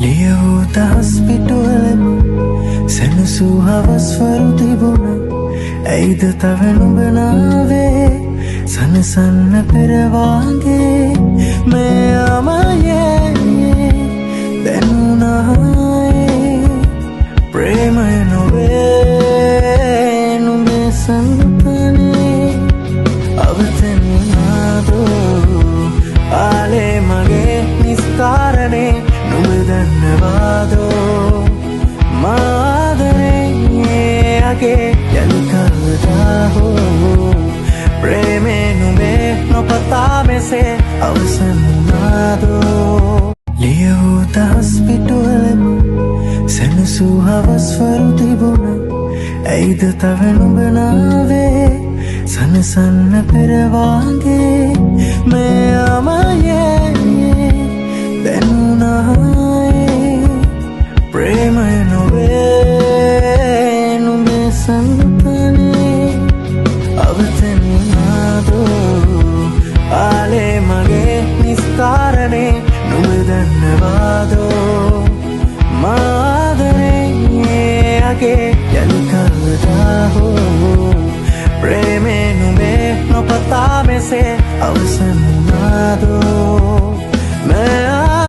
ලියවූ දහස් පිටුවලම සැනසූ හවස්වරු තිබුණ ඇයිද තව නුඹ නාවේ සනසන්න පෙරවාගේ මේ අමයේ දැනුණායේ ප්‍රේමය නොවේ නුඹේ සන්තනේ අවතෙන්නාදෝ ආලේ මගේ නිස්කාරනේ නුඹ දන්නවාදෝ මාදරේ අගේ යලි කවදා හෝ ප්‍රේමේ නුඹේ නොපතා මෙසේ අවසන් වුණාදෝ ලියවූ දහස් පිටුවලම සැනසූ හවස්වරු තිබුණ ඇයිද තව නුඹ නාවේ සනසන්න පෙරවාගේ මේ අමයේ දැනුණායේ ප්‍රේමය නොවේ නුඹේ සන්තනේ අවතෙන්නාදෝ ආලේ මගේ නිස්කාරනේ නුඹ දන්නවාදෝ මාදරේ අගේ යලි කවදා හෝ ප්‍රේමේ නුඹේ නොපතා මෙසේ අවසන්